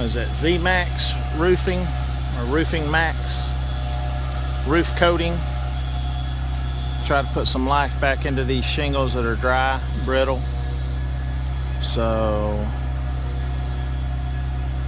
is that Z-Max Roofing, or Roofing Max roof coating. Try to put some life back into these shingles that are dry, brittle. So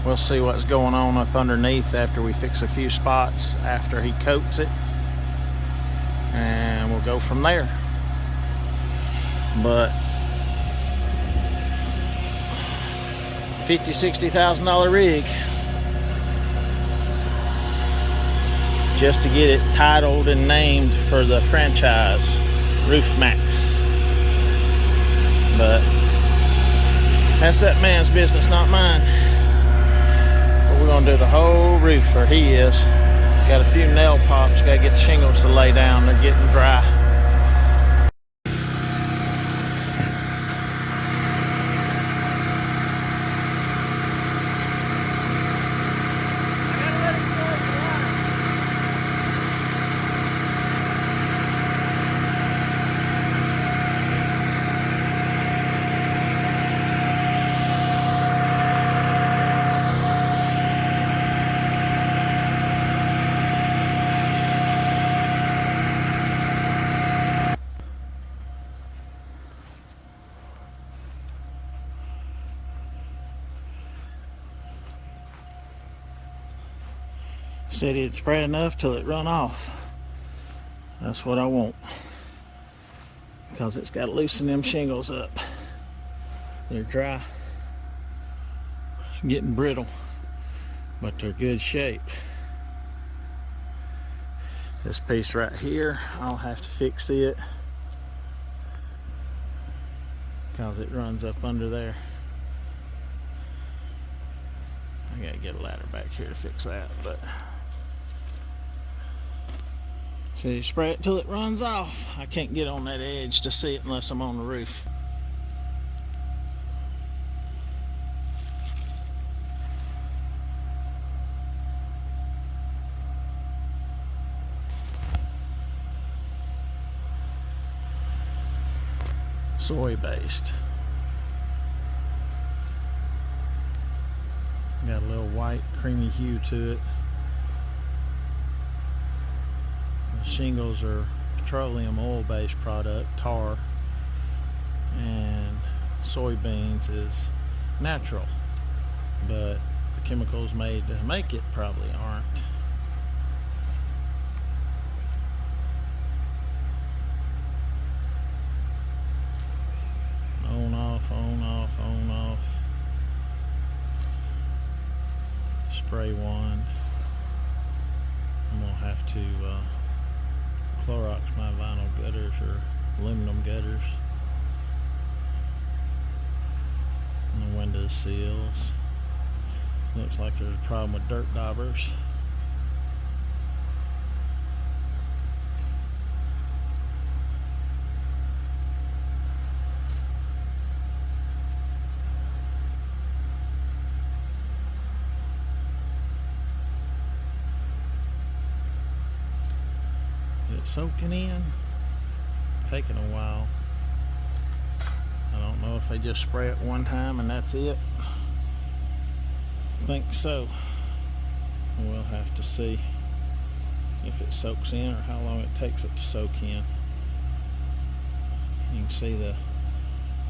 we'll see what's going on up underneath after we fix a few spots after he coats it, and we'll go from there. But $50,000-$60,000 rig just to get it titled and named for the franchise, Roof Max. But that's that man's business, not mine. But we're gonna do the whole roof, or he is. Got a few nail pops, gotta get the shingles to lay down, they're getting dry. Said he'd spray enough till it run off. That's what I want, because it's got to loosen them shingles up. They're dry, getting brittle, but they're good shape. This piece right here, I'll have to fix it because it runs up under there. I gotta get a ladder back here to fix that, but so you spray it till it runs off. I can't get on that edge to see it unless I'm on the roof. Soy based. Got a little white creamy hue to it. The shingles are petroleum oil based product, tar, and soybeans is natural, but the chemicals made to make it probably aren't. On off, on off, on off. Spray one. I'm gonna have to Clorox my vinyl gutters or aluminum gutters and the window sills. Looks like there's a problem with dirt daubers. Soaking in, taking a while. I don't know if they just spray it one time and that's it. I think so. We'll have to see if it soaks in or how long it takes it to soak in. You can see the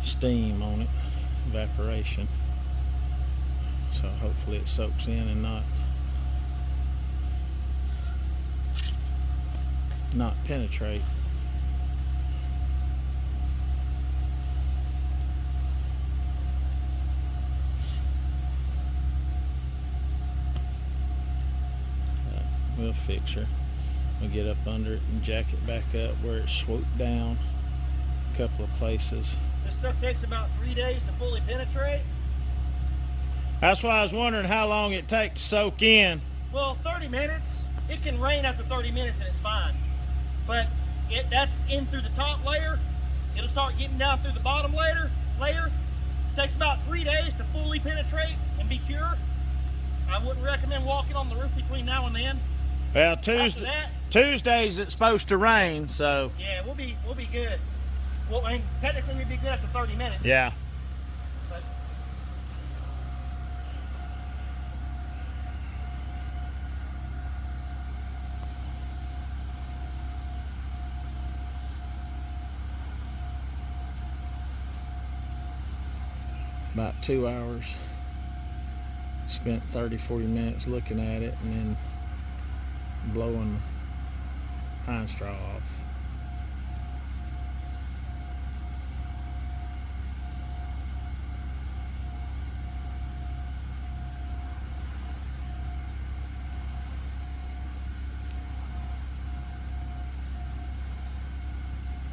steam on it, evaporation. So hopefully it soaks in and not penetrate. We'll fix her. We'll get up under it and jack it back up where it's swooped down a couple of places. This stuff takes about 3 days to fully penetrate. That's why I was wondering how long it takes to soak in. Well, 30 minutes. It can rain after 30 minutes and it's fine. But that's in through the top layer. It'll start getting down through the bottom layer. It takes about 3 days to fully penetrate and be cured. I wouldn't recommend walking on the roof between now and then. Well, Tuesdays it's supposed to rain, so yeah, we'll be good. Well, I mean, technically we'd be good after 30 minutes. Yeah. But about 2 hours. Spent 30-40 minutes looking at it and then blowing the pine straw off.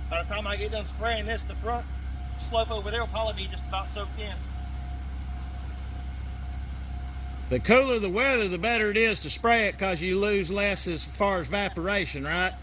By the time I get done spraying this, the front slope over there will probably be just about soaked in. The cooler the weather, the better it is to spray it because you lose less as far as evaporation, right?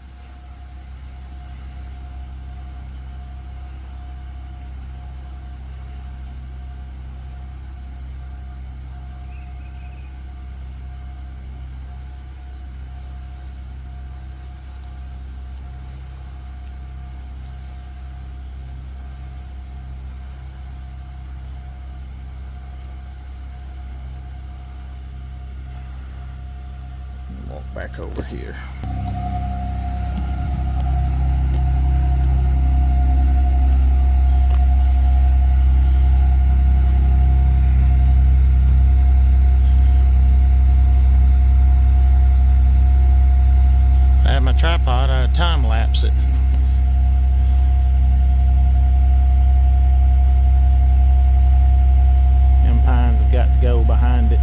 Walk back over here. I have my tripod, I time lapse it. Them pines have got to go behind it.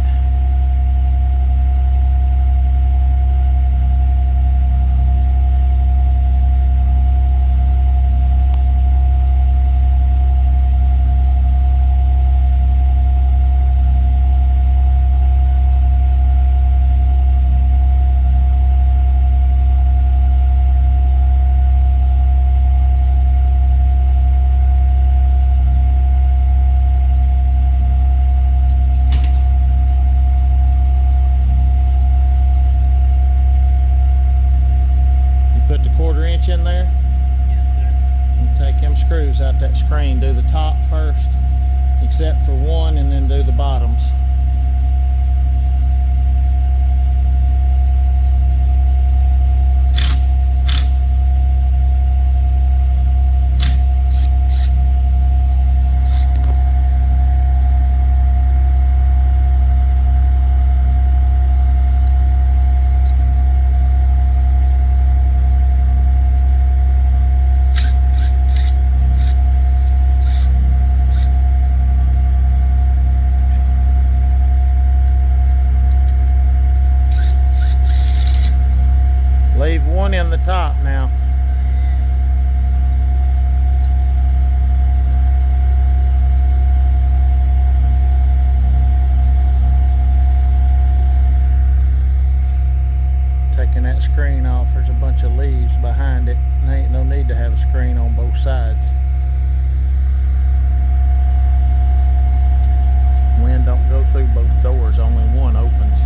Put the 1/4 inch in there. And take them screws out that screen. Do the top first, except for one, and then do the bottoms. Leave one in the top now. Taking that screen off, there's a bunch of leaves behind it. There ain't no need to have a screen on both sides. Wind don't go through both doors, only one opens.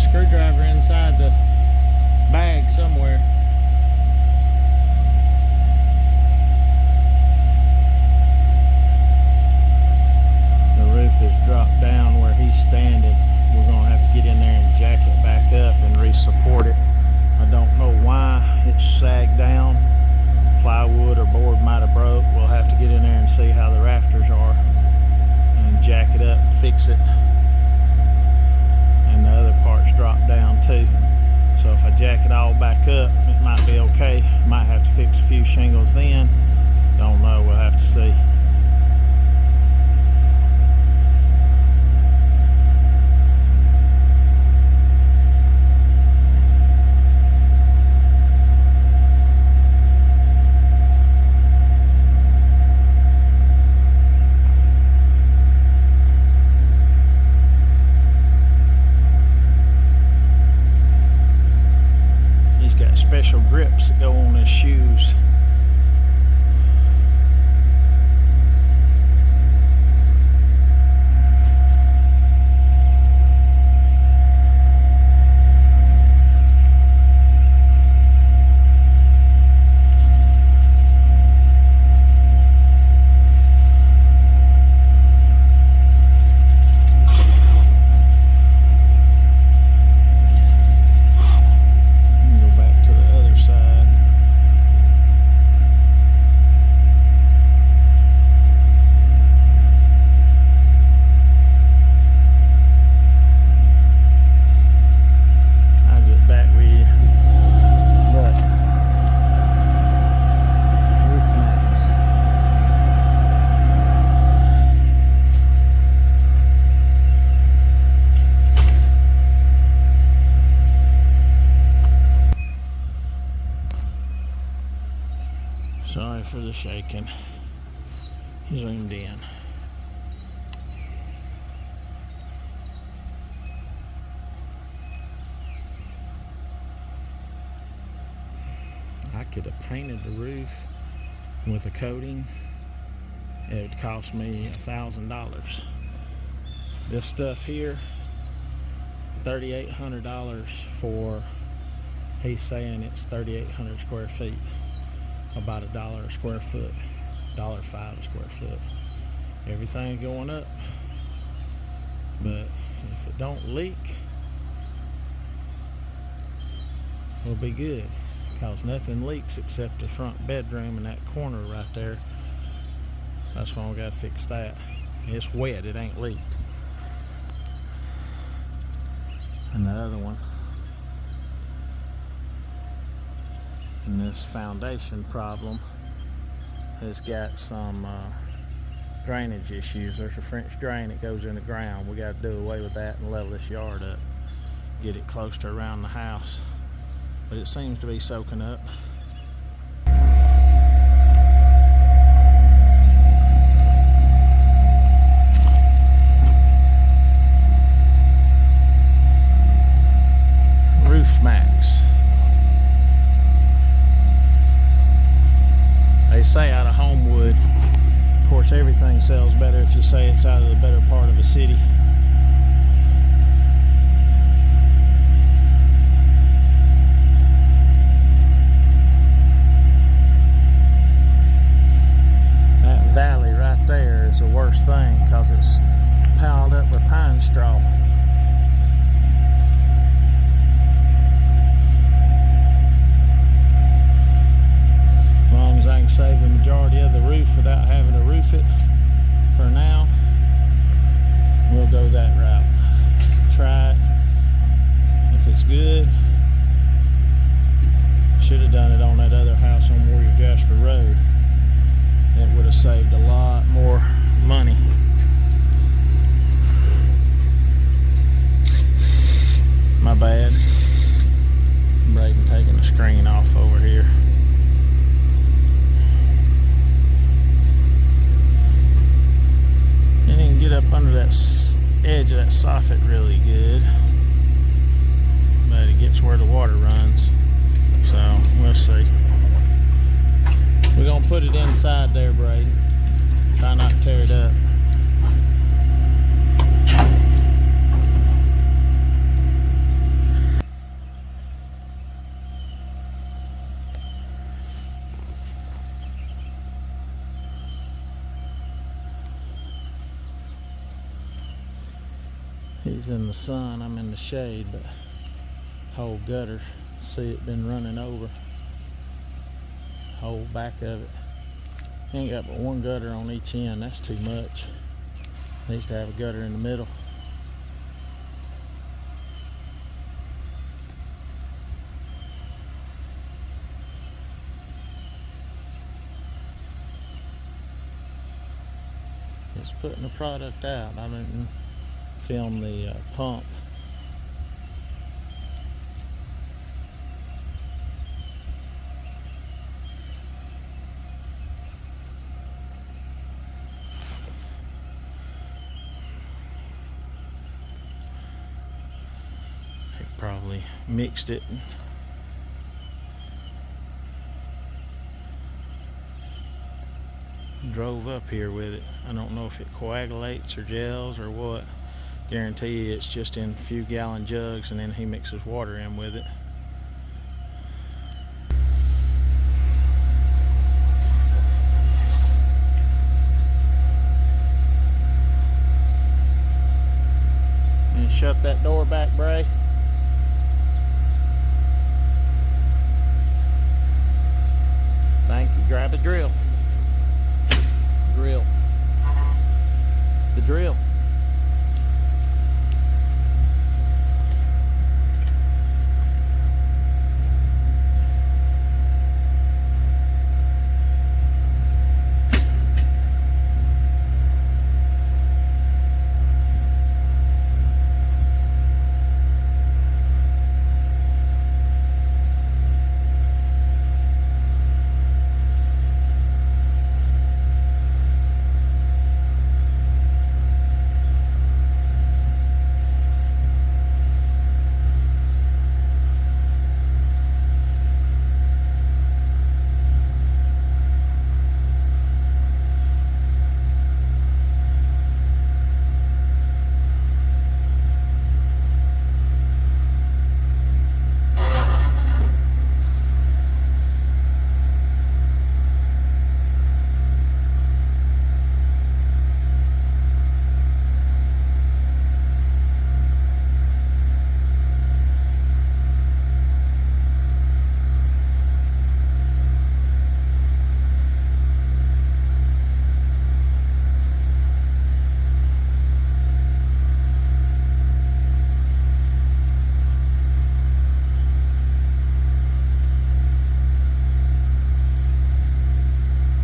Screwdriver inside the bag somewhere. The roof is dropped down where he's standing. We're gonna have to get in there and jack it back up and re-support it. I don't know why it's sagged down. Plywood or board might have broke. We'll have to get in there and see how the rafters are and jack it up and fix it. And the other parts drop down too. So if I jack it all back up, it might be okay. Might have to fix a few shingles then. Don't know, we'll have to see. his shoes. Sorry for the shaking. Zoomed in. I could have painted the roof with a coating. It would cost me $1,000. This stuff here, $3,800 for, he's saying it's 3,800 square feet. About $1 a square foot, $1.05 a square foot. Everything's going up, but if it don't leak, we'll be good, because nothing leaks except the front bedroom and that corner right there. That's why we gotta fix that. It's wet, it ain't leaked. And the other one, and this foundation problem has got some drainage issues. There's a French drain that goes in the ground. We got to do away with that and level this yard up, get it close to around the house, but it seems to be soaking up. Roof Max. They say out of Homewood. Of course, everything sells better if you say it's out of the better part of a city. That valley right there is the worst thing, because it's piled up with pine straw. I can save the majority of the roof without having to roof it for now, we'll go that route. Try it. If it's good, should have done it on that other house on Warrior Jasper Road. It would have saved a lot more money. My bad. Braden taking the screen off over here. Get up under that edge of that soffit really good, but it gets where the water runs, so we'll see. We're gonna put it inside there, Braden. Try not to tear it up. He's in the sun, I'm in the shade, but whole gutter, see it been running over. Whole back of it. Ain't got but one gutter on each end, that's too much. Needs to have a gutter in the middle. It's putting the product out. I didn't film the pump. They probably mixed it. drove up here with it. I don't know if it coagulates or gels or what. Guarantee you it's just in a few gallon jugs, and then he mixes water in with it. And shut that door back, Bray. Thank you. Grab a drill. Drill. The drill.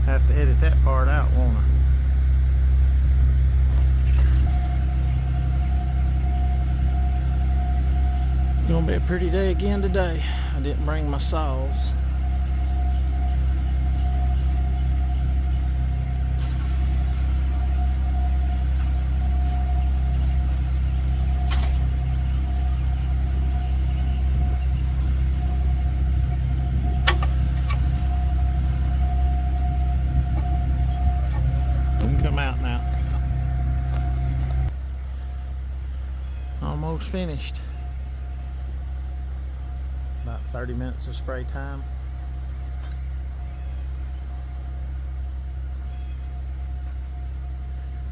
Have to edit that part out, won't I? It's gonna be a pretty day again today. I didn't bring my saws. Come out now. Almost finished. About 30 minutes of spray time.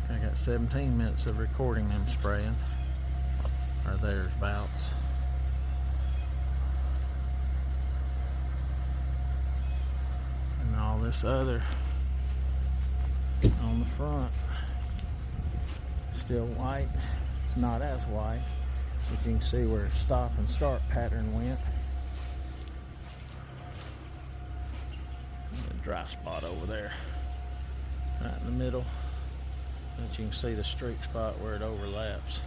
I got 17 minutes of recording them spraying, or thereabouts. And all this other on the front, still white. It's not as white, but you can see where stop and start pattern went. A dry spot over there, right in the middle. But you can see the streak spot where it overlaps.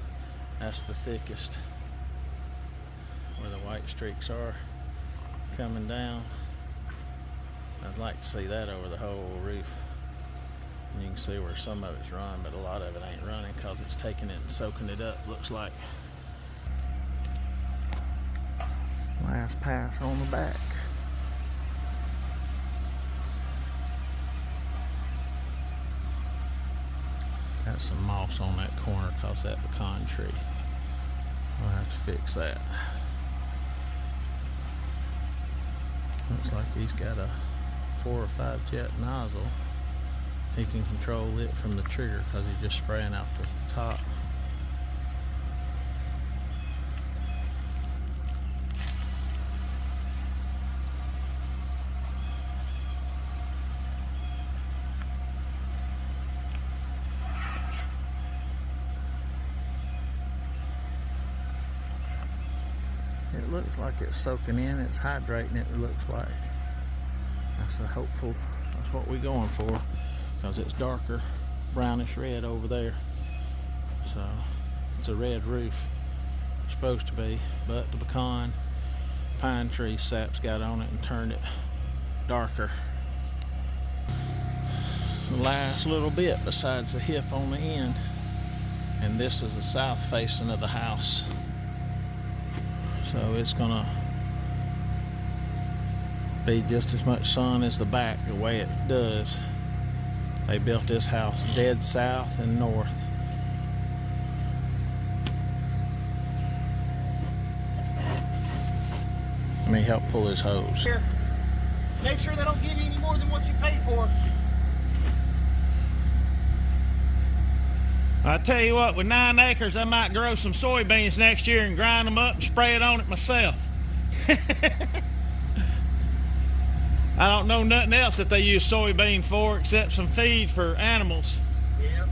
That's the thickest, where the white streaks are coming down. I'd like to see that over the whole roof. And you can see where some of it's run, but a lot of it ain't running because it's taking it and soaking it up, looks like. Last pass on the back. Got some moss on that corner because that pecan tree. I'll have to fix that. Looks like he's got a 4 or 5 jet nozzle. He can control it from the trigger because he's just spraying out the top. It looks like it's soaking in, it's hydrating it looks like. That's the hopeful, that's what we're going for. Because it's darker brownish red over there, so it's a red roof, it's supposed to be, but the pecan pine tree sap's got on it and turned it darker. The last little bit besides the hip on the end, and this is the south facing of the house, so it's gonna be just as much sun as the back the way it does. They built this house dead south and north. Let me help pull his hose. Here, make sure they don't give you any more than what you paid for. I tell you what, with 9 acres, I might grow some soybeans next year and grind them up and spray it on it myself. I don't know nothing else that they use soybean for except some feed for animals. Yep.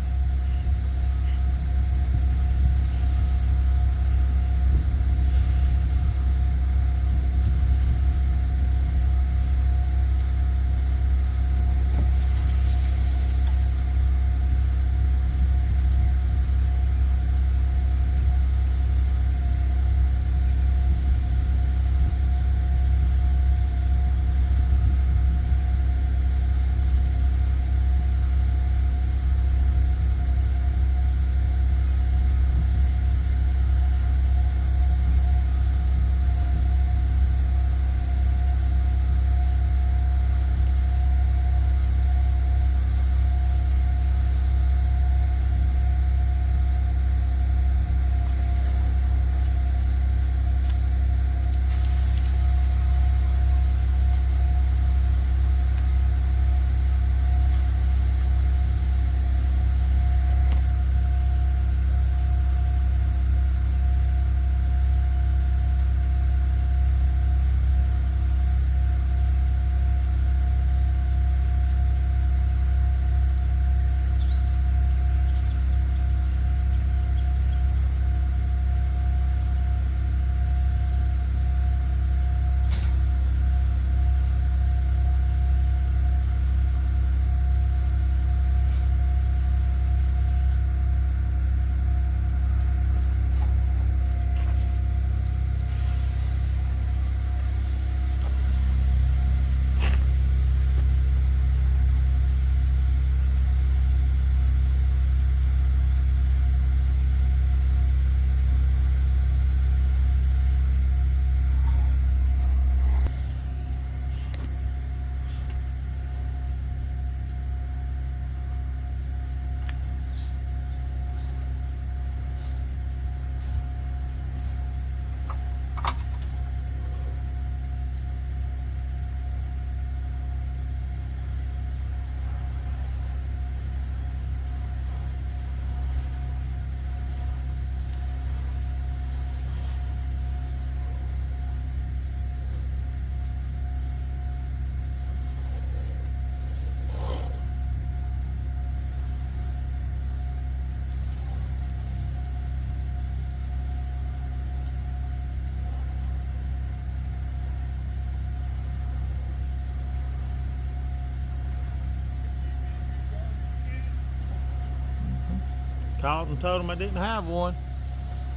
Called and told him I didn't have one.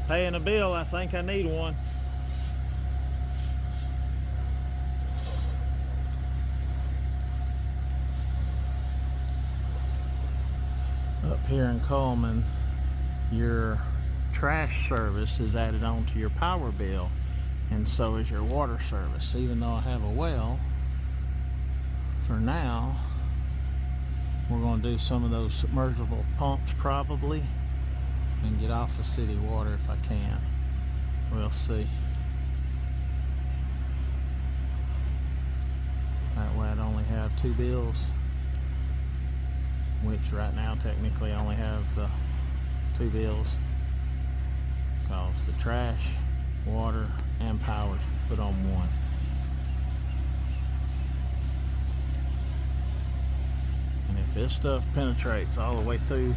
Paying a bill, I think I need one. Up here in Coleman, your trash service is added onto your power bill, and so is your water service. Even though I have a well, for now, we're going to do some of those submersible pumps probably and get off the city water if I can. We'll see. That way I'd only have 2 bills, which right now technically I only have the 2 bills because the trash, water, and power is put on one. And if this stuff penetrates all the way through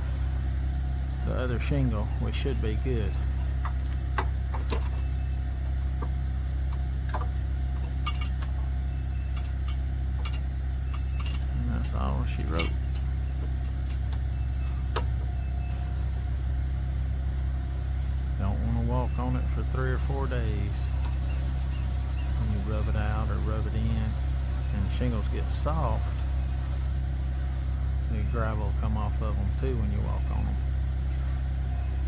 the other shingle, we should be good. And that's all she wrote. Don't want to walk on it for 3 or 4 days. When you rub it out or rub it in, and the shingles get soft, the gravel will come off of them too when you walk on them.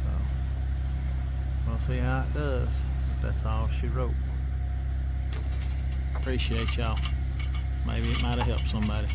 So we'll see how it does. But that's all she wrote. Appreciate y'all. Maybe it might have helped somebody.